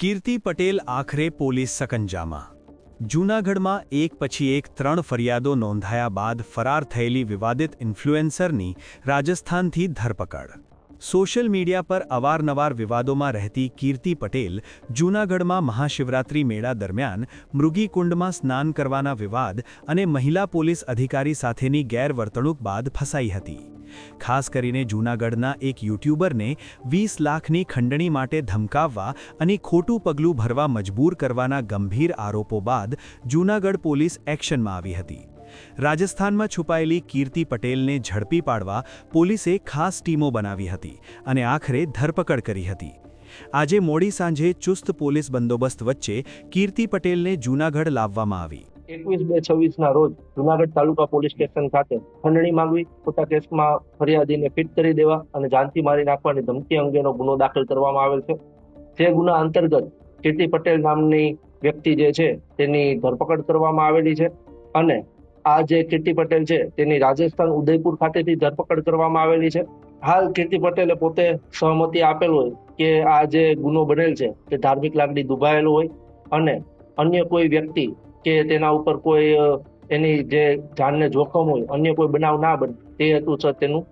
કીર્તિ પટેલ આખરે પોલીસ સકંજામાં। જૂનાગઢમાં એક પછી એક 3 ફરિયાદો નોંધાયા બાદ ફરાર થયેલી વિવાદિત ઇન્ફ્લુએન્સરની રાજસ્થાનથી ધરપકડ। સોશિયલ મીડિયા પર અવારનવાર વિવાદોમાં રહેતી કીર્તિ પટેલ જૂનાગઢમાં મહાશિવરાત્રિ મેળા દરમિયાન મૃગીકુંડમાં સ્નાન કરવાના વિવાદ અને મહિલા પોલીસ અધિકારી સાથેની ગેરવર્તણૂક બાદ ફસાઈ હતી। ખાસ કરીને જૂનાગઢના એક યુટ્યુબરને 20 લાખની ખંડણી માટે ધમકાવવા અને ખોટું પગલું ભરવા મજબૂર કરવાના ગંભીર આરોપો બાદ જૂનાગઢ પોલીસ એક્શનમાં આવી હતી। રાજસ્થાનમાં છુપાયેલી કીર્તિ પટેલને ઝડપી પાડવા પોલીસે ખાસ ટીમો બનાવી હતી અને આખરે ધરપકડ કરી હતી। આજે મોડી સાંજે ચુસ્ત પોલીસ બંદોબસ્ત વચ્ચે કીર્તિ પટેલને જૂનાગઢ લાવવામાં આવી। 21/2/26 ના રોજ જૂનાગઢ તાલુકા પોલીસ સ્ટેશન ખાતે ખંડણી માંગવી, ખોટા કેસમાં ફરિયાદીને ફિટ કરી દેવા અને જાનથી મારી નાખવાની ધમકી અંગેનો ગુનો દાખલ કરવામાં આવેલ છે। જે ગુના અંતર્ગત કીર્તિ પટેલ નામની વ્યક્તિ જે છે તેની ધરપકડ કરવામાં આવેલી છે અને આ જે કીર્તિ પટેલ છે તેની રાજસ્થાન ઉદયપુર ખાતેથી ધરપકડ કરવામાં આવેલી છે। હાલ કીર્તિ પટેલે પોતે સહમતિ આપેલ હોય કે આ જે ગુનો બનેલ છે તે ધાર્મિક લાગણી દુભાયેલો હોય અને અન્ય કોઈ વ્યક્તિ કે તેના ઉપર કોઈ એની જે જાનને જોખમ હોય, અન્ય કોઈ બનાવ ના બને તે હેતુસર તેનું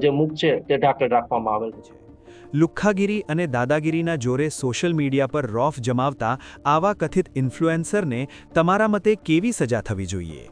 જે મુખ છે તે ઢાંકણ રાખવામાં આવેલ છે। લુખ્ખાગીરી અને દાદાગીરીના જોરે સોશિયલ મીડિયા પર રોફ જમાવતા આવા કથિત ઇન્ફ્લુએન્સરને તમારા મતે કેવી સજા થવી જોઈએ?